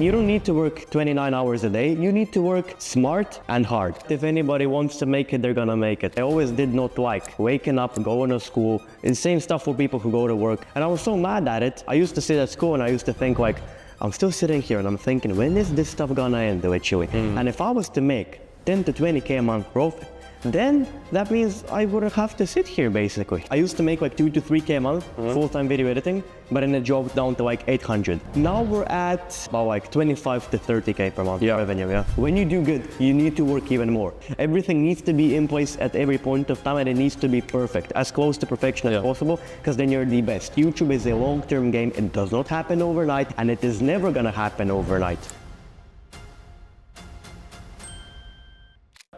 You don't need to work 29 hours a day. You need to work smart and hard. If anybody wants to make it, they're gonna make it. I always did not like waking up, going to school. It's the same stuff for people who go to work. And I was so mad at it. I used to sit at school and I used to think like, I'm still sitting here and I'm thinking, when is this stuff gonna end eventually? And if I was to make 10 to 20K a month profit, then that means I wouldn't have to sit here basically. I used to make like 2 to 3K a month, full-time video editing, but in a job down to like 800. Now we're at about like 25 to 30K per month revenue, When you do good, you need to work even more. Everything needs to be in place at every point of time and it needs to be perfect, as close to perfection as possible, because then you're the best. YouTube is a long-term game. It does not happen overnight and it is never gonna happen overnight.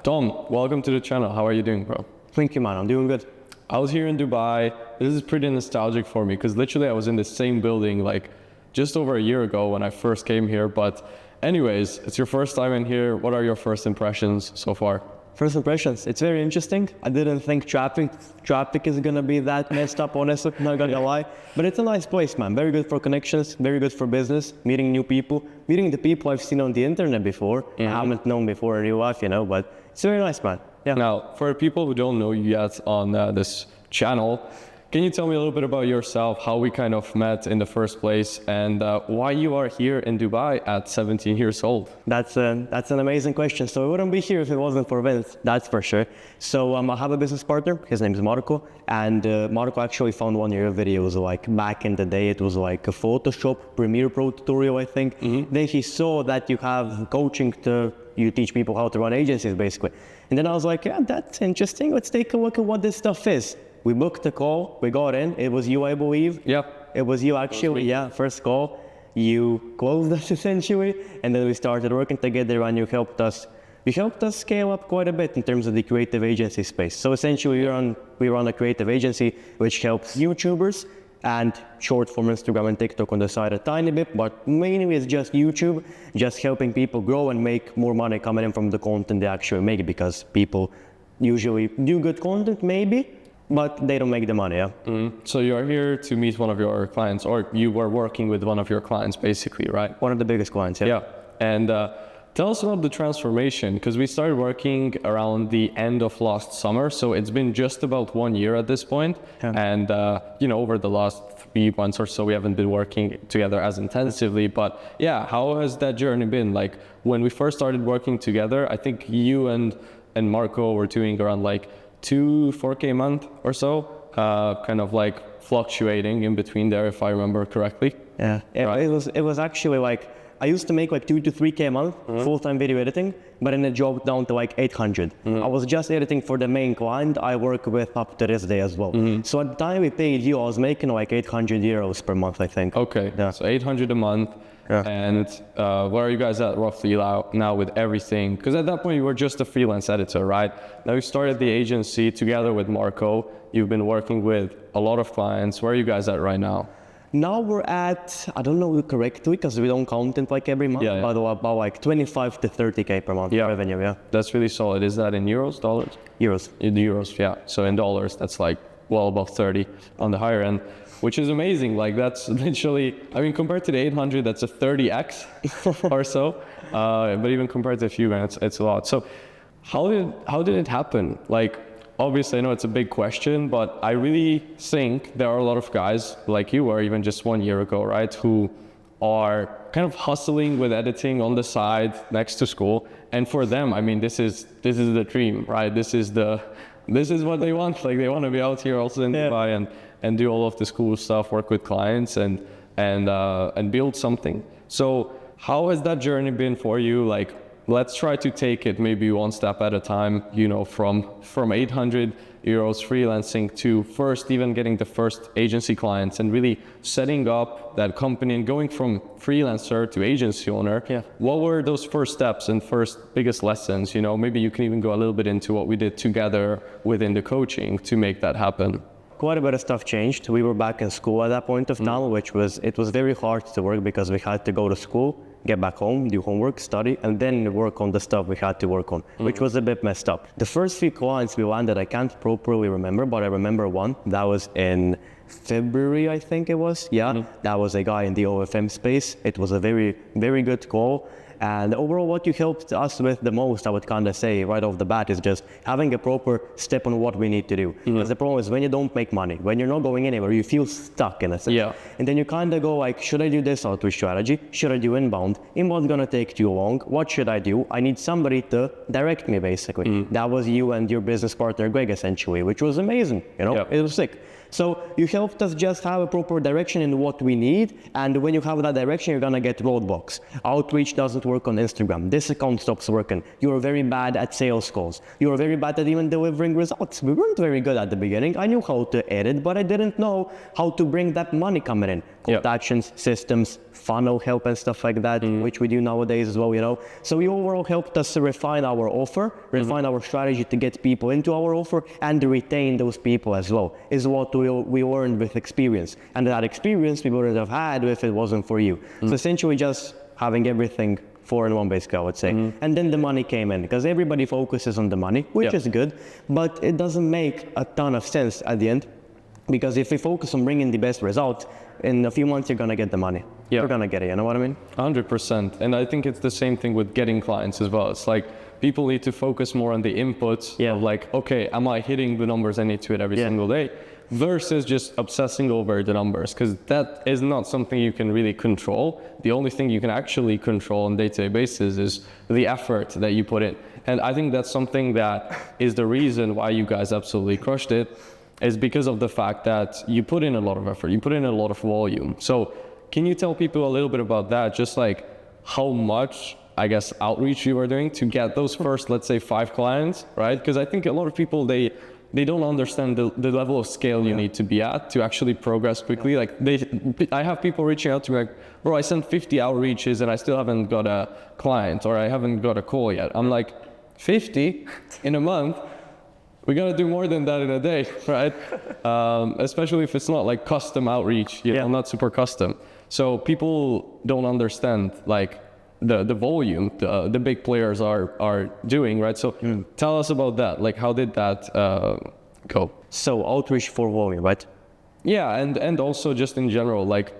Tom, welcome to the channel. How are you doing, bro? Thank you, man. I'm doing good. I was here in Dubai. This is pretty nostalgic for me because literally I was in the same building like just over a year ago when I first came here. But anyways, it's your first time in here. What are your first impressions so far? First impressions, it's very interesting. I didn't think traffic is gonna be that messed up, honestly, not gonna lie. But it's a nice place, man. Very good for connections, very good for business, meeting new people, meeting the people I've seen on the internet before. I haven't known before in real life, but it's very nice, man. Yeah. Now, for people who don't know you yet on this channel, can you tell me a little bit about yourself, how we kind of met in the first place, and why you are here in Dubai at 17 years old? That's an amazing question. So I wouldn't be here if it wasn't for Vince, that's for sure. So I have a business partner, his name is Marco, and Marco actually found one of your videos like back in the day. It was like a Photoshop Premiere Pro tutorial, I think. Then he saw that you have coaching you teach people how to run agencies basically. And then I was like, yeah, that's interesting. Let's take a look at what this stuff is. We booked a call, we got in, it was you, I believe. Yeah. It was you actually, first call. You closed us essentially, and then we started working together and you helped us scale up quite a bit in terms of the creative agency space. So essentially we run a creative agency which helps YouTubers and short form Instagram and TikTok on the side a tiny bit, but mainly it's just YouTube, just helping people grow and make more money coming in from the content they actually make, because people usually do good content maybe, but they don't make the money, So you're here to meet one of your clients, or you were working with one of your clients basically, right? One of the biggest clients, Yeah, and tell us about the transformation, because we started working around the end of last summer, so it's been just about 1 year at this point. And over the last 3 months or so, we haven't been working together as intensively, but yeah, how has that journey been? Like when we first started working together, I think you and Marco were doing around like 4K a month or so, kind of like fluctuating in between there, if I remember correctly. Yeah, right. It was actually like, I used to make like 2 to 3K a month, full-time video editing, but in a job down to like 800. I was just editing for the main client I work with up to this day as well. So at the time we paid you, I was making like 800 euros per month, I think. Okay, so 800 a month. And where are you guys at roughly now with everything? Because at that point you were just a freelance editor, right? Now you started the agency together with Marco. You've been working with a lot of clients. Where are you guys at right now? Now we're at, I don't know correctly because we don't count it like every month, but about like 25 to 30K per month revenue, That's really solid. Is that in euros, dollars? Euros. In euros, yeah. So in dollars, that's like well above 30 on the higher end, which is amazing. Like that's literally, I mean, compared to the 800, that's a 30x or so. But even compared to a few minutes, it's a lot. So how did it happen? Like, obviously, I know it's a big question, but I really think there are a lot of guys like you were even just 1 year ago, right, who are kind of hustling with editing on the side next to school. And for them, I mean, this is the dream, right? This is what they want. Like they want to be out here also in Dubai and do all of this cool stuff, work with clients and build something. So how has that journey been for you? Like, let's try to take it maybe one step at a time, from 800 euros freelancing to first even getting the first agency clients and really setting up that company and going from freelancer to agency owner. What were those first steps and first biggest lessons? Maybe you can even go a little bit into what we did together within the coaching to make that happen. Quite a bit of stuff changed. We were back in school at that point of time, it was very hard to work because we had to go to school, get back home, do homework, study, and then work on the stuff we had to work on, which was a bit messed up. The first few clients we landed, I can't properly remember, but I remember one that was in February, I think it was. Yeah, that was a guy in the OFM space. It was a very, very good call. And overall, what you helped us with the most, I would kind of say right off the bat, is just having a proper step on what we need to do. Because the problem is when you don't make money, when you're not going anywhere, you feel stuck in a sense. Yeah. And then you kind of go like, should I do this outreach strategy? Should I do inbound? Inbound's gonna take too long. What should I do? I need somebody to direct me, basically. That was you and your business partner, Greg, essentially, which was amazing. You know, it was sick. So you helped us just have a proper direction in what we need, and when you have that direction, you're gonna get roadblocks. Outreach doesn't work on Instagram. This account stops working. You're very bad at sales calls. You're very bad at even delivering results. We weren't very good at the beginning. I knew how to edit, but I didn't know how to bring that money coming in. Call to actions, systems, funnel help and stuff like that, which we do nowadays as well, you know. So you overall helped us refine our offer, refine our strategy to get people into our offer and retain those people as well, is what we learned with experience. And that experience we wouldn't have had if it wasn't for you. So essentially just having everything 4 in 1 basically, I would say. And then the money came in, because everybody focuses on the money, which is good, but it doesn't make a ton of sense at the end. Because if we focus on bringing the best result, in a few months you're gonna get the money. You're gonna get it, you know what I mean? 100%. And I think it's the same thing with getting clients as well. It's like people need to focus more on the inputs of like, okay, am I hitting the numbers I need to hit every single day? Versus just obsessing over the numbers, because that is not something you can really control. The only thing you can actually control on a day-to-day basis is the effort that you put in. And I think that's something that is the reason why you guys absolutely crushed it, is because of the fact that you put in a lot of effort, you put in a lot of volume. So can you tell people a little bit about that, just like how much, I guess, outreach you were doing to get those first, let's say 5 clients, right? Because I think a lot of people, they don't understand the level of scale you need to be at to actually progress quickly. Like I have people reaching out to me like, bro, I sent 50 outreaches and I still haven't got a client, or I haven't got a call yet. I'm like, 50 in a month? We gotta do more than that in a day, right? Especially if it's not like custom outreach, you know, not super custom. So people don't understand like the volume the big players are doing, right? So tell us about that. Like, how did that go? So outreach for volume, right? Yeah, and also just in general, like,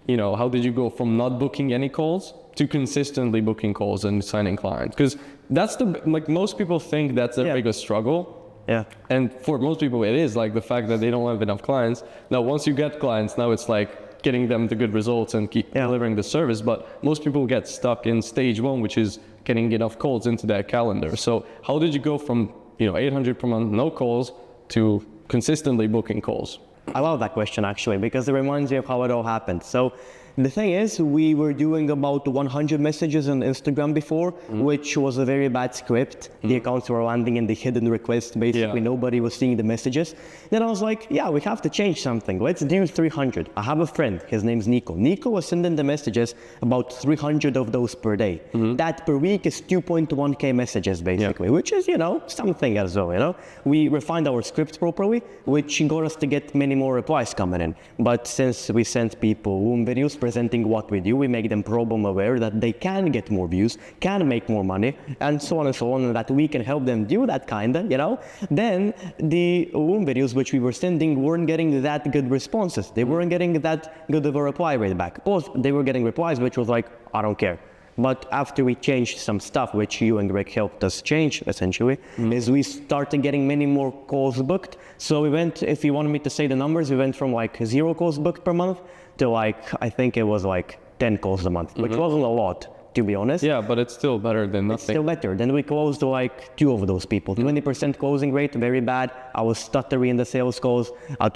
you know, how did you go from not booking any calls to consistently booking calls and signing clients? Because that's like most people think that's their biggest struggle. Yeah. And for most people, it is like the fact that they don't have enough clients. Now, once you get clients, now it's like getting them the good results and keep delivering the service. But most people get stuck in stage 1, which is getting enough calls into their calendar. So how did you go from, you know, 800 per month, no calls, to consistently booking calls? I love that question actually, because it reminds me of how it all happened. So the thing is, we were doing about 100 messages on Instagram before, which was a very bad script. The accounts were landing in the hidden request. Basically, nobody was seeing the messages. Then I was like, yeah, we have to change something. Let's do 300. I have a friend, his name's Nico. Nico was sending the messages, about 300 of those per day. That per week is 2.1K messages, basically, which is, you know, something as well, you know. We refined our script properly, which got us to get many more replies coming in. But since we sent people Womb videos presenting what we do, we make them problem aware that they can get more views, can make more money, and so on and so on, and that we can help them do that kinda, you know. Then the Womb videos which we were sending weren't getting that good responses. They weren't getting that good of a reply rate back. Both they were getting replies which was like, I don't care. But after we changed some stuff, which you and Greg helped us change, essentially, is we started getting many more calls booked. So we went, if you want me to say the numbers, we went from like 0 calls booked per month to like, I think it was like 10 calls a month, which wasn't a lot, to be honest. Yeah, but it's still better than nothing. It's still better. Then we closed like 2 of those people. 20% closing rate, very bad. I was stuttery in the sales calls. I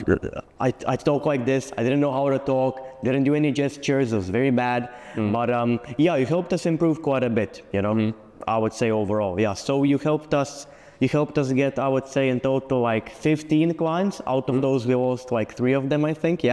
talk like this. I didn't know how to talk. Didn't do any gestures. It was very bad. But yeah, you helped us improve quite a bit, you know, I would say overall. Yeah, so you helped us get, I would say, in total like 15 clients. Out of those, we lost like 3 of them, I think,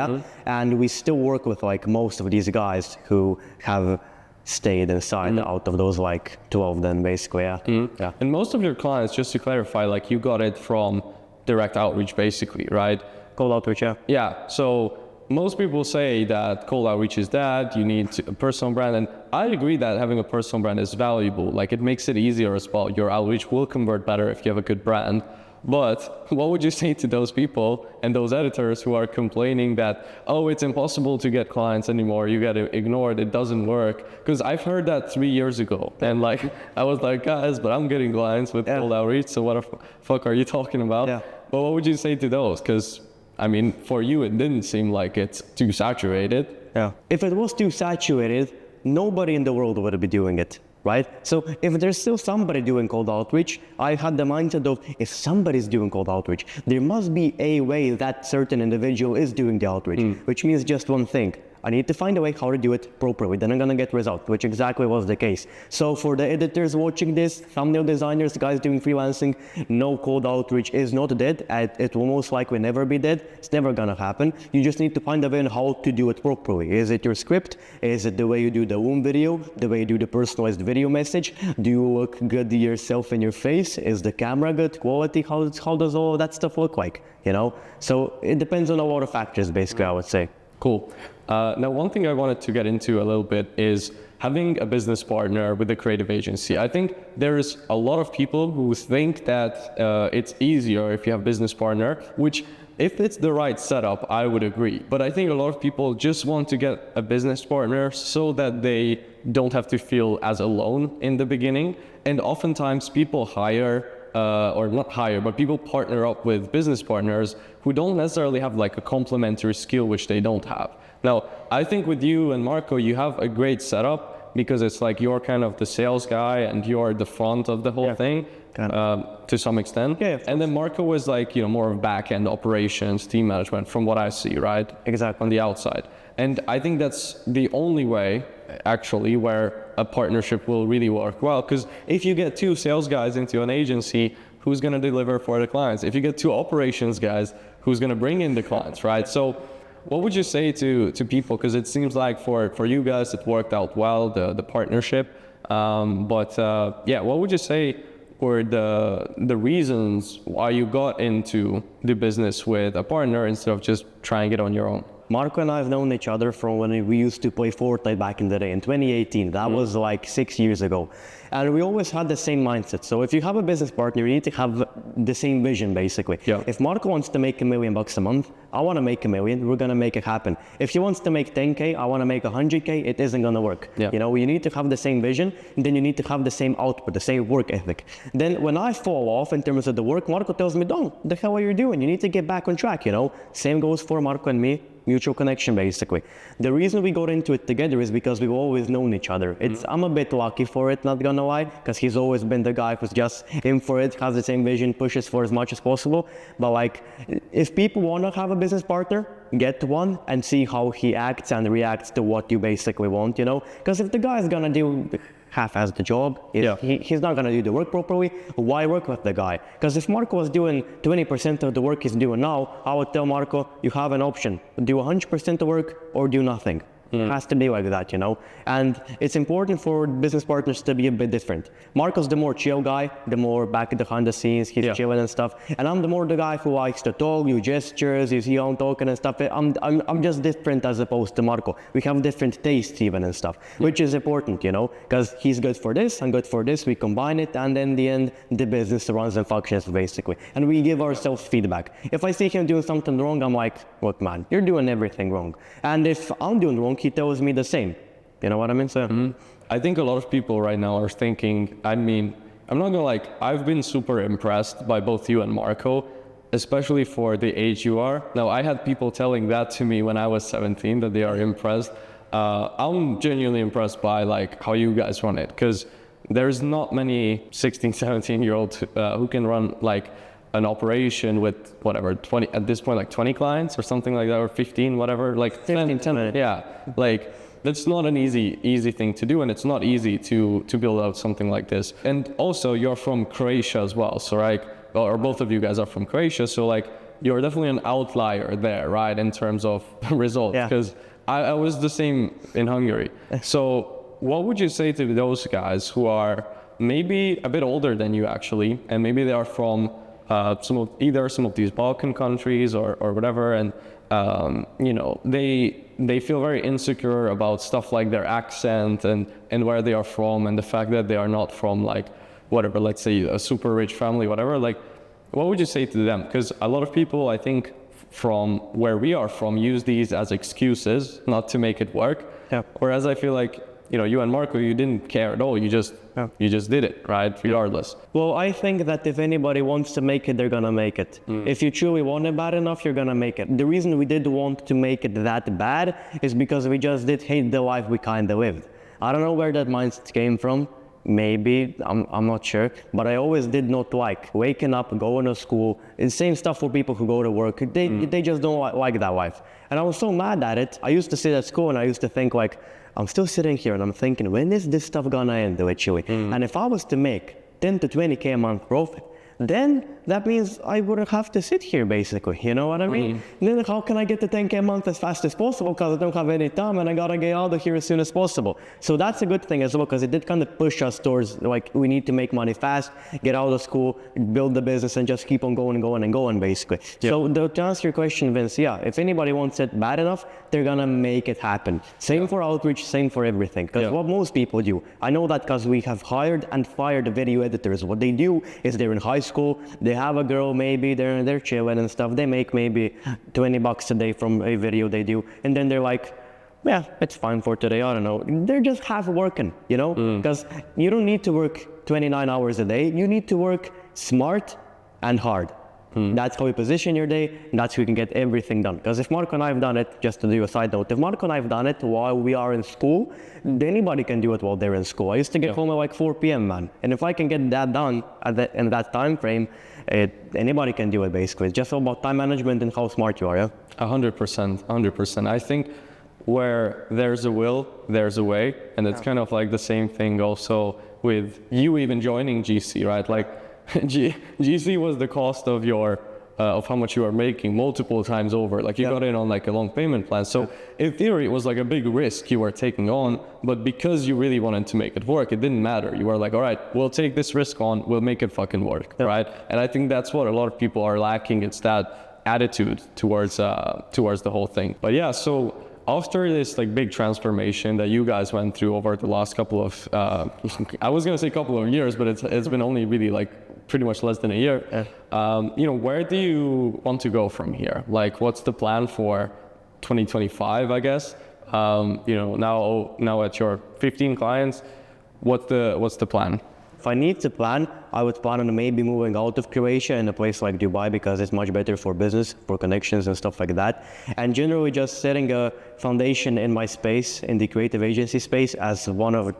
And we still work with like most of these guys who have stayed inside out of those like 12 then basically, yeah. And most of your clients, just to clarify, like you got it from direct outreach basically, right? Cold outreach, yeah. Yeah, so most people say that cold outreach is that, you need a personal brand, and I agree that having a personal brand is valuable. Like it makes it easier as well. Your outreach will convert better if you have a good brand. But what would you say to those people and those editors who are complaining that, oh, it's impossible to get clients anymore, you got to ignore it, it doesn't work? Because I've heard that 3 years ago, and like I was like, guys, but I'm getting clients with cold outreach, so what the fuck are you talking about? Yeah. But what would you say to those? Because I mean, for you, it didn't seem like it's too saturated. Yeah. If it was too saturated, nobody in the world would be doing it, right? So if there's still somebody doing cold outreach, I had the mindset of, if somebody's doing cold outreach, there must be a way that certain individual is doing the outreach, which means just one thing. I need to find a way how to do it properly, then I'm gonna get results, which exactly was the case. So for the editors watching this, thumbnail designers, guys doing freelancing, no cold outreach is not dead. It will most likely never be dead. It's never gonna happen. You just need to find a way on how to do it properly. Is it your script? Is it the way you do the Zoom video? The way you do the personalized video message? Do you look good to yourself in your face? Is the camera good quality? How does all of that stuff look like? You know? So it depends on a lot of factors, basically, I would say. Cool. Now, one thing I wanted to get into a little bit is having a business partner with a creative agency. I think there's a lot of people who think that it's easier if you have a business partner, which if it's the right setup, I would agree. But I think a lot of people just want to get a business partner so that they don't have to feel as alone in the beginning. And oftentimes people hire or not hire, but people partner up with business partners who don't necessarily have like a complementary skill which they don't have. Now, I think with you and Marco, you have a great setup because it's like you're kind of the sales guy and you're the front of the whole thing to some extent. Yeah, and then Marco was like, you know, more of back-end operations, team management from what I see, right? Exactly. On the outside. And I think that's the only way actually where a partnership will really work well, because if you get two sales guys into an agency, who's going to deliver for the clients? If you get two operations guys, who's going to bring in the clients, right? So what would you say to people? Because it seems like for you guys it worked out well, the partnership. Yeah, what would you say were the reasons why you got into the business with a partner instead of just trying it on your own? Marco and I have known each other from when we used to play Fortnite back in the day, in 2018. That was like 6 years ago. And we always had the same mindset. So if you have a business partner, you need to have the same vision, basically. Yeah. If Marco wants to make $1 million a month, I want to make $1 million, we're going to make it happen. If he wants to make 10K, I want to make 100K, it isn't going to work. Yeah. You know, you need to have the same vision, and then you need to have the same output, the same work ethic. Then when I fall off in terms of the work, Marco tells me, "Don't, the hell are you doing? You need to get back on track," you know? Same goes for Marco and me. Mutual connection, basically. The reason we got into it together is because we've always known each other. I'm a bit lucky for it, not gonna lie, because he's always been the guy who's just in for it, has the same vision, pushes for as much as possible. But like, if people want to have a business partner, get one and see how he acts and reacts to what you basically want, you know? Because if the guy's gonna do half-ass the job, he's not gonna do the work properly, why work with the guy? Because if Marco was doing 20% of the work he's doing now, I would tell Marco, you have an option, do 100% of work or do nothing. It has to be like that, you know? And it's important for business partners to be a bit different. Marco's the more chill guy, the more back behind the scenes, he's chilling and stuff. And I'm the more the guy who likes to talk, do gestures, you see how I'm talking and stuff. I'm just different as opposed to Marco. We have different tastes even and stuff, which is important, you know? Because he's good for this, I'm good for this, we combine it, and in the end, the business runs and functions basically. And we give ourselves feedback. If I see him doing something wrong, I'm like, look man, you're doing everything wrong. And if I'm doing wrong, he tells me the same. You know what I mean? So I think a lot of people right now are thinking, I mean, I'm not gonna I've been super impressed by both you and Marco, especially for the age you are. Now, I had people telling that to me when I was 17, that they are impressed. I'm genuinely impressed by how you guys run it, because there's not many 16, 17-year-olds who can run an operation with whatever 20 at this point, 20 clients or something like that, or 15, whatever, 15, 10. Yeah, that's not an easy thing to do, and it's not easy to build out something like this. And also, you're from Croatia as well, so or both of you guys are from Croatia, so you're definitely an outlier there, right, in terms of results, because I was the same in Hungary. So what would you say to those guys who are maybe a bit older than you actually, and maybe they are from some of these Balkan countries or whatever, and they feel very insecure about stuff like their accent and where they are from, and the fact that they are not from whatever, let's say a super rich family, whatever. what would you say to them? Because a lot of people, I think, from where we are from, use these as excuses not to make it work. Yeah. Whereas I feel like, you and Marco, you didn't care at all. You just did it, right? Regardless. Well, I think that if anybody wants to make it, they're gonna make it. If you truly want it bad enough, you're gonna make it. The reason we did want to make it that bad is because we just did hate the life we kinda lived. I don't know where that mindset came from. Maybe, I'm not sure, but I always did not like waking up, going to school. It's the same stuff for people who go to work. They just don't like that life. And I was so mad at it. I used to sit at school and I used to think like, I'm still sitting here and I'm thinking, when is this stuff gonna end literally? And if I was to make 10 to 20K a month profit, then that means I wouldn't have to sit here basically, you know what I mean? Then how can I get to 10K a month as fast as possible because I don't have any time and I gotta get out of here as soon as possible. So that's a good thing as well because it did kind of push us towards like we need to make money fast, get out of school, build the business and just keep on going basically. Yep. So to answer your question, Vince, yeah, if anybody wants it bad enough, they're gonna make it happen. Same for outreach, same for everything. Because what most people do, I know that because we have hired and fired video editors. What they do is they're in high school, they have a girl, maybe they're chilling and stuff. They make maybe $20 a day from a video they do, and then they're like, yeah, it's fine for today. I don't know. They're just half working, because you don't need to work 29 hours a day. You need to work smart and hard. That's how you position your day, and that's how you can get everything done. Because if Marco and I have done it, just to do a side note, if Marco and I have done it while we are in school, anybody can do it while they're in school. I used to get home at like 4 p.m., man. And if I can get that done in that time frame, anybody can do it basically. It's just all about time management and how smart you are, yeah? 100%. I think where there's a will, there's a way. And it's kind of like the same thing also with you even joining GC, right? Like, GC was the cost of your of how much you are making multiple times over. Like you got in on like a long payment plan. So in theory, it was like a big risk you were taking on, but because you really wanted to make it work, it didn't matter. You were like, all right, we'll take this risk on, we'll make it fucking work, right? And I think that's what a lot of people are lacking. It's that attitude towards the whole thing. But yeah, so after this like big transformation that you guys went through over the last couple of, I was gonna say couple of years, but it's been only really like pretty much less than a year. Where do you want to go from here? Like, what's the plan for 2025, I guess? Now at your 15 clients, what's the plan? If I need to plan, I would plan on maybe moving out of Croatia in a place like Dubai because it's much better for business, for connections and stuff like that. And generally just setting a foundation in my space, in the creative agency space, as one of,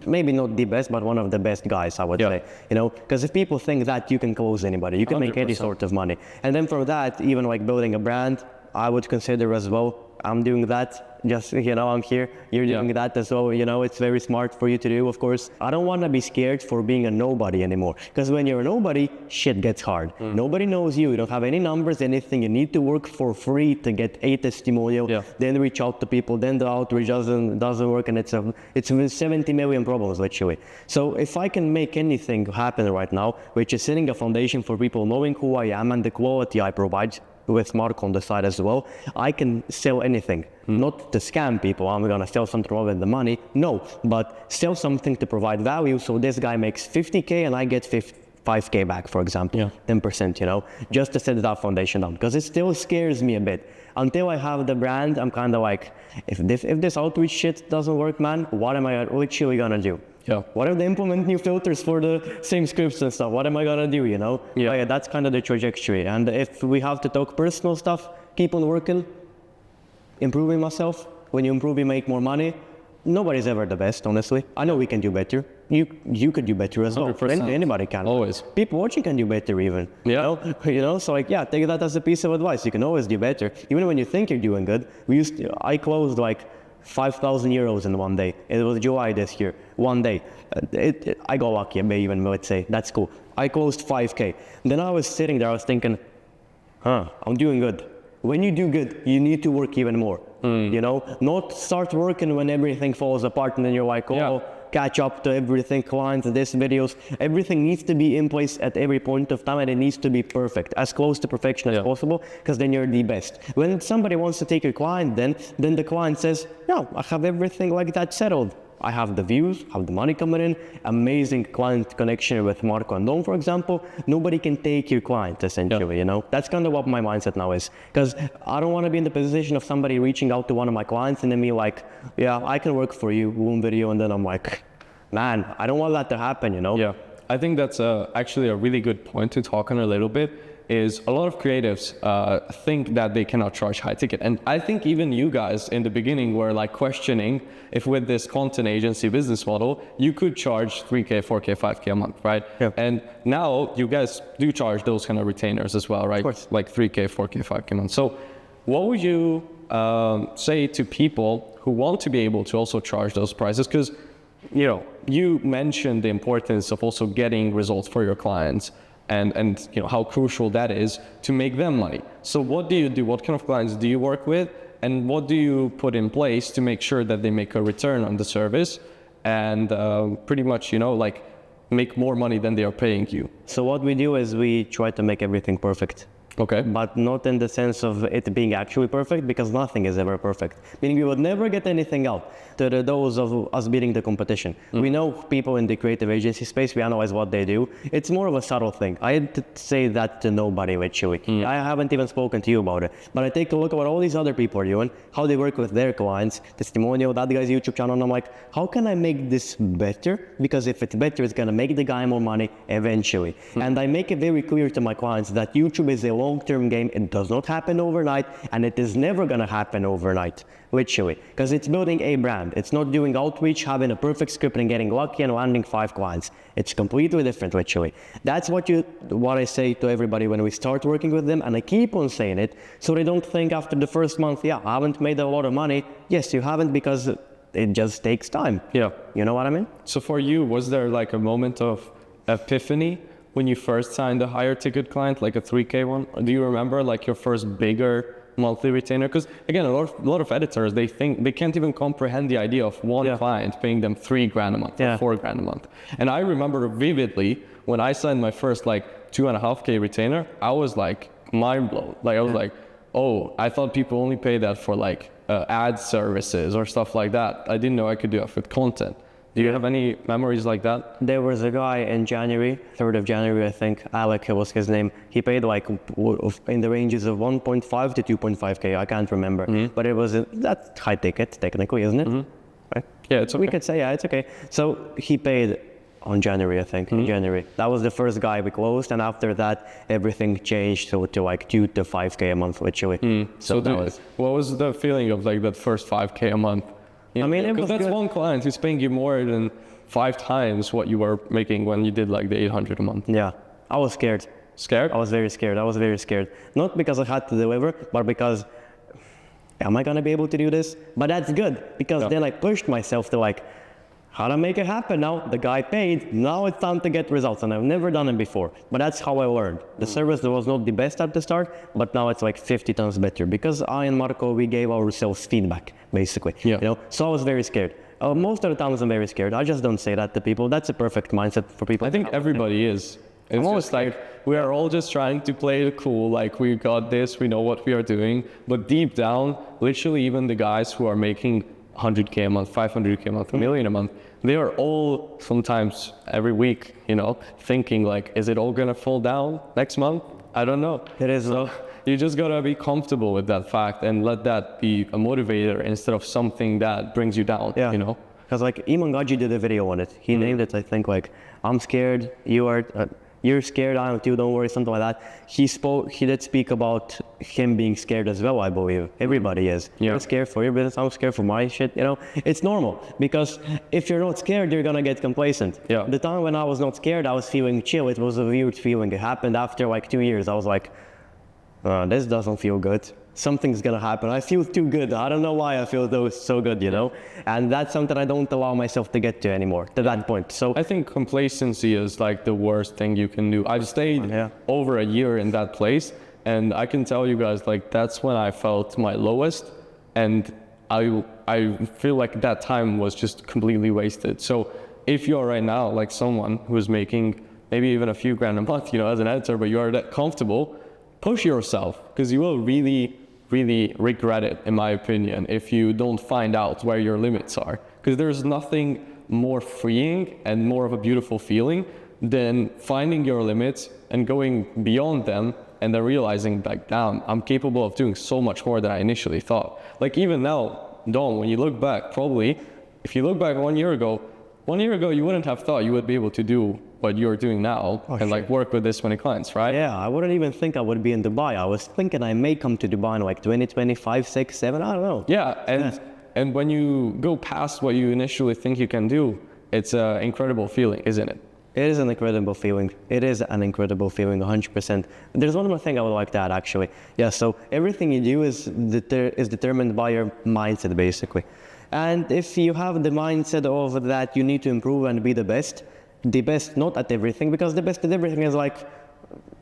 maybe not the best, but one of the best guys, I would say. Because if people think that, you can close anybody, you can 100%. Make any sort of money. And then from that, even like building a brand, I would consider as well. I'm doing that. Just, I'm here, you're doing that as well. It's very smart for you to do, of course. I don't want to be scared for being a nobody anymore. Because when you're a nobody, shit gets hard. Nobody knows you. You don't have any numbers, anything. You need to work for free to get a testimonial. Then reach out to people. Then the outreach doesn't work, and it's 70 million problems, literally. So if I can make anything happen right now, which is setting a foundation for people knowing who I am and the quality I provide, with Marco on the side as well, I can sell anything. Not to scam people, I'm gonna sell something more than the money, no, but sell something to provide value. So this guy makes 50K and I get 5K back, for example, 10%, just to set that foundation down. Because it still scares me a bit. Until I have the brand, I'm kind of like, if this outreach shit doesn't work, man, what am I literally gonna do? What if they implement new filters for the same scripts and stuff? What am I gonna do, that's kind of the trajectory. And if we have to talk personal stuff, keep on working, improving myself. When you improve, you make more money. Nobody's ever the best, honestly. I know we can do better. You could do better as well. 100%. Anybody can. Always. People watching can do better even. So take that as a piece of advice. You can always do better. Even when you think you're doing good. I closed like 5,000 euros in one day. It was July this year, one day. I got lucky, even let's say, that's cool. I closed 5K. Then I was sitting there, I was thinking, I'm doing good. When you do good, you need to work even more. Not start working when everything falls apart and then you're like, catch up to everything, clients, this, videos. Everything needs to be in place at every point of time and it needs to be perfect, as close to perfection as possible, because then you're the best. When somebody wants to take a client, then the client says, I have everything like that settled. I have the views, have the money coming in, amazing client connection with Marco and Dom, for example. Nobody can take your client, essentially, you know? That's kind of what my mindset now is. Because I don't want to be in the position of somebody reaching out to one of my clients and then me like, yeah, I can work for you, one video, and then I'm like, man, I don't want that to happen, you know? Yeah, I think that's actually a really good point to talk on a little bit. Is a lot of creatives think that they cannot charge high ticket. And I think even you guys in the beginning were like questioning if with this content agency business model, you could charge 3K, 4K, 5K a month, right? Yeah. And now you guys do charge those kind of retainers as well, right? Of course. Like 3K, 4K, 5K a month. So what would you say to people who want to be able to also charge those prices? Because, you know, you mentioned the importance of also getting results for your clients. And you know how crucial that is to make them money. So what do you do? What kind of clients do you work with? And what do you put in place to make sure that they make a return on the service and pretty much, you know, like make more money than they are paying you? So what we do is we try to make everything perfect. Okay. But not in the sense of it being actually perfect, because nothing is ever perfect. Meaning we would never get anything out to those of us beating the competition. We know people in the creative agency space, we analyze what they do. It's more of a subtle thing. I had to say that to nobody, actually. I haven't even spoken to you about it. But I take a look at what all these other people are doing, how they work with their clients, testimonial, that guy's YouTube channel, and I'm like, how can I make this better? Because if it's better, it's gonna make the guy more money eventually. And I make it very clear to my clients that YouTube is a long-term game. It does not happen overnight, and it is never gonna happen overnight, literally, because it's building a brand. It's not doing outreach, having a perfect script and getting lucky and landing 5 clients. It's completely different, literally. That's what I say to everybody when we start working with them, and I keep on saying it, so they don't think after the first month, yeah, I haven't made a lot of money. Yes, you haven't, because it just takes time. Yeah. You know what I mean? So for you, was there like a moment of epiphany when you first signed a higher ticket client, like a 3K one? Or do you remember like your first bigger monthly retainer? Because again, a lot of editors, they think they can't even comprehend the idea of one client paying them $3,000 a month or $4,000 a month. And I remember vividly when I signed my first like 2.5K retainer, I was like mind blown. Like I was like, oh, I thought people only pay that for like ad services or stuff like that. I didn't know I could do that with content. Do you have any memories like that? There was a guy in January, 3rd of January, I think, Alec was his name. He paid like in the ranges of 1.5 to 2.5K, I can't remember. But it was, that's high ticket, technically, isn't it? Right? Yeah, it's okay. We could say, yeah, it's okay. So he paid on January, I think, in January. That was the first guy we closed, and after that, everything changed to like 2 to 5K a month, literally. So what was the feeling of like that first 5K a month? I mean, it was that's good. one client who's paying you more than 5 times what you were making when you did like the 800 a month. Yeah, I was scared. Scared? I was very scared. I was very scared. Not because I had to deliver, but because, am I gonna be able to do this? But that's good, because then I pushed myself to like, how to make it happen now? The guy paid, now it's time to get results, and I've never done it before. But that's how I learned. The service was not the best at the start, but now it's like 50 times better, because I and Marco, we gave ourselves feedback, basically. Yeah. You know? So I was very scared. Most of the times I'm very scared. I just don't say that to people. That's a perfect mindset for people. I think everybody is. It's just like, we are all just trying to play it cool, like we got this, we know what we are doing. But deep down, literally even the guys who are making 100K a month, 500K a month, $1 million a month, they are all sometimes every week, you know, thinking like, is it all gonna fall down next month? I don't know. It is. So you just gotta be comfortable with that fact and let that be a motivator instead of something that brings you down, you know? Because like Iman Gaji did a video on it. He named it, I think, like, I'm scared, you're scared, I am too, don't worry, something like that. He did speak about him being scared as well, I believe. Everybody is. You're scared for your business, I'm scared for my shit, you know? It's normal, because if you're not scared, you're gonna get complacent. The time when I was not scared, I was feeling chill. It was a weird feeling. It happened after like 2 years. I was like, this doesn't feel good. Something's gonna happen. I feel too good. I don't know why I feel so good, you know? And that's something I don't allow myself to get to anymore, to that point. So I think complacency is like the worst thing you can do. I've stayed over a year in that place, and I can tell you guys, like, that's when I felt my lowest, and I feel like that time was just completely wasted. So if you're right now like someone who's making maybe even a few grand a month, you know, as an editor, but you are that comfortable, push yourself, because you will really regret it, in my opinion, if you don't find out where your limits are. Because there's nothing more freeing and more of a beautiful feeling than finding your limits and going beyond them and then realizing like, damn, I'm capable of doing so much more than I initially thought. Like even now, Dom, when you look back, probably, if you look back 1 year ago, you wouldn't have thought you would be able to do what you're doing now and like work with this many clients, right? Yeah, I wouldn't even think I would be in Dubai. I was thinking I may come to Dubai in like 2025, 6, 7, I don't know. Yeah, and when you go past what you initially think you can do, it's an incredible feeling, isn't it? It is an incredible feeling. It is an incredible feeling, 100%. There's one more thing I would like to add, actually. Yeah, so everything you do is determined by your mindset, basically. And if you have the mindset of that you need to improve and be the best not at everything, because the best at everything is like,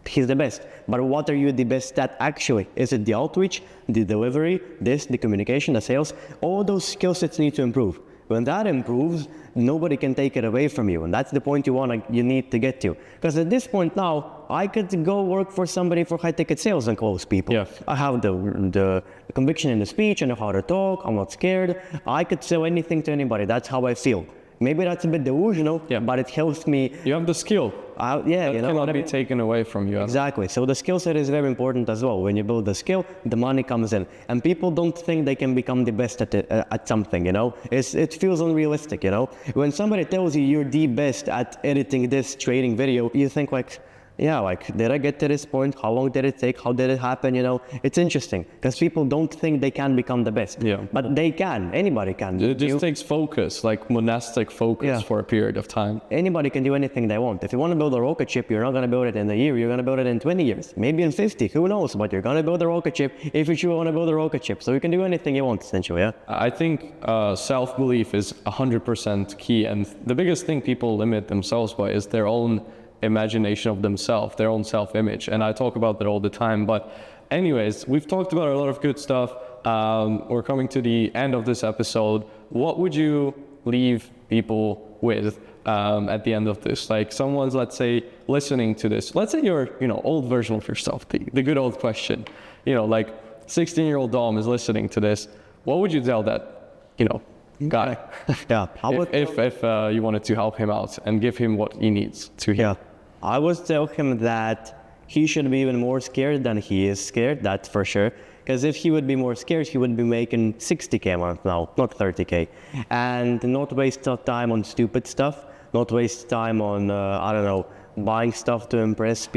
he's the best. But what are you the best at actually? Is it the outreach, the delivery, the communication, the sales? All those skill sets need to improve. When that improves, nobody can take it away from you, and that's the point you need to get to. Because at this point now, I could go work for somebody for high-ticket sales and close people. Yeah. I have the conviction in the speech, I know how to talk, I'm not scared. I could sell anything to anybody, that's how I feel. Maybe that's a bit delusional, but it helps me. You have the skill. Yeah, that cannot be taken away from you. Exactly. So the skill set is very important as well. When you build the skill, the money comes in, and people don't think they can become the best at something. You know, it feels unrealistic. You know, when somebody tells you you're the best at editing this trading video, you think like, yeah, like, did I get to this point? How long did it take? How did it happen? You know, it's interesting because people don't think they can become the best. Yeah. But they can. Anybody can. It just takes focus, like monastic focus for a period of time. Anybody can do anything they want. If you want to build a rocket ship, you're not going to build it in a year. You're going to build it in 20 years, maybe in 50. Who knows? But you're going to build a rocket ship if you truly want to build a rocket ship. So you can do anything you want, essentially. Yeah. I think self-belief is 100% key, and the biggest thing people limit themselves by is their own imagination of themselves, their own self-image, and I talk about that all the time. But anyways, we've talked about a lot of good stuff. We're coming to the end of this episode. What would you leave people with at the end of this? Like someone's, let's say, listening to this. Let's say you're, old version of yourself, the good old question. Like 16-year-old Dom is listening to this. What would you tell that, guy? Yeah. If you wanted to help him out and give him what he needs to hear. Yeah. I would tell him that he should be even more scared than he is scared, that's for sure. Because if he would be more scared, he would be making 60K a month now, not 30K. And not waste time on stupid stuff, not waste time on, buying stuff to impressing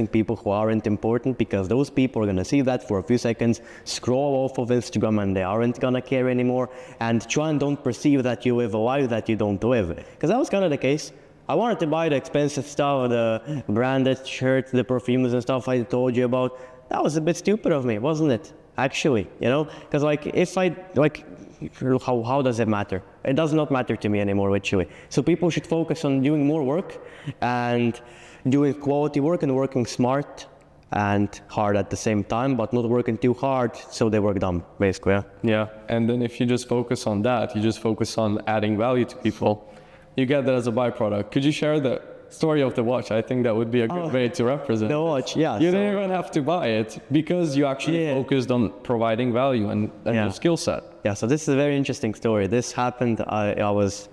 people who aren't important, because those people are going to see that for a few seconds, scroll off of Instagram, and they aren't going to care anymore. And try and don't perceive that you live a life that you don't live. Because that was kind of the case. I wanted to buy the expensive stuff, the branded shirts, the perfumes and stuff I told you about. That was a bit stupid of me, wasn't it? Actually, because how does it matter? It does not matter to me anymore, actually. So people should focus on doing more work and doing quality work and working smart and hard at the same time, but not working too hard so they work dumb, basically. Yeah, and then if you just focus on that, you just focus on adding value to people, you get that as a byproduct. Could you share the story of the watch? I think that would be a good way to represent the watch. Yeah, you didn't even have to buy it because you actually focused on providing value and your skill set. Yeah, so this is a very interesting story. This happened, it was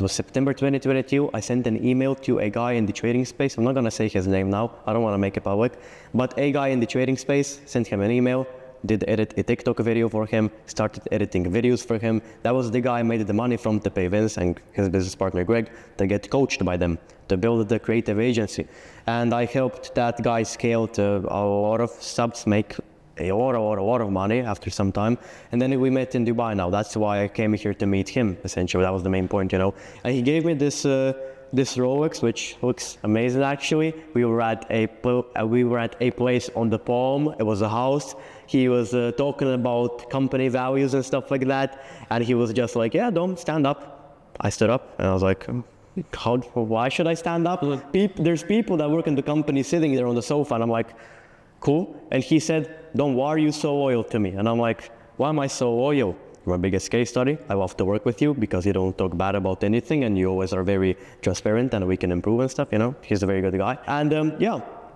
September 2022. I sent an email to a guy in the trading space. I'm not going to say his name now. I don't want to make it public. But a guy in the trading space, sent him an email, did edit a TikTok video for him, started editing videos for him. That was the guy I made the money from to pay Vince and his business partner Greg to get coached by them to build the creative agency. And I helped that guy scale to a lot of subs, make a lot of money after some time. And then we met in Dubai now. That's why I came here to meet him, essentially. That was the main point, And he gave me this Rolex, which looks amazing actually. We were at a place on the Palm. It was a house. He was talking about company values and stuff like that. And he was just like, yeah, Dom, stand up. I stood up and I was like, why should I stand up? There's people that work in the company sitting there on the sofa, and I'm like, cool. And he said, Dom, why are you so loyal to me? And I'm like, why am I so loyal? You're my biggest case study. I love to work with you because you don't talk bad about anything and you always are very transparent and we can improve and stuff, He's a very good guy. And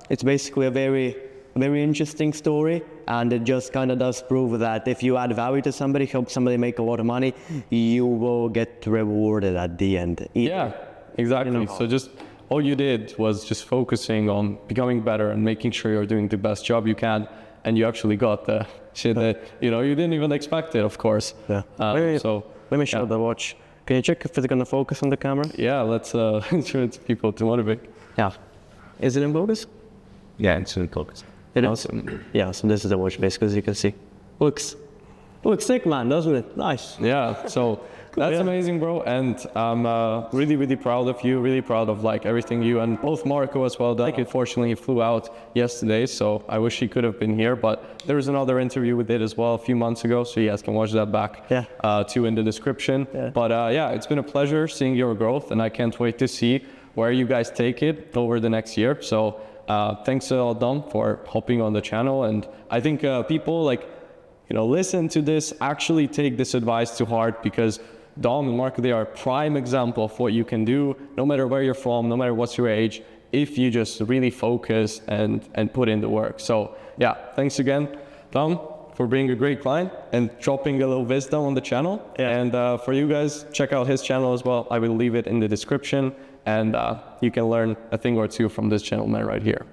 it's basically a very very interesting story, and it just kind of does prove that if you add value to somebody, help somebody make a lot of money, you will get rewarded at the end. Yeah, exactly. So just all you did was just focusing on becoming better and making sure you're doing the best job you can, and you actually got the shit that you didn't even expect it, of course. Yeah. Let me show the watch. Can you check if it's gonna focus on the camera? Yeah, let's show it to people to motivate. Yeah. Is it in focus? Yeah, it's in focus. It is? Awesome. Yeah, so this is the watch face, as you can see. Looks sick, man, doesn't it? Nice. Yeah, so that's amazing, bro. And I'm really, really proud of you, really proud of like everything you and both Marco as well. Like, unfortunately, he flew out yesterday, so I wish he could have been here. But there was another interview we did as well a few months ago, so you guys can watch that back too in the description. Yeah. But yeah, it's been a pleasure seeing your growth, and I can't wait to see where you guys take it over the next year. So thanks a lot, Dom, for hopping on the channel. And I think people listen to this, actually take this advice to heart, because Dom and Marco, they are a prime example of what you can do, no matter where you're from, no matter what's your age, if you just really focus and put in the work. So yeah, thanks again, Dom, for being a great client and dropping a little wisdom on the channel. Yeah. And for you guys, check out his channel as well. I will leave it in the description, and you can learn a thing or two from this gentleman right here.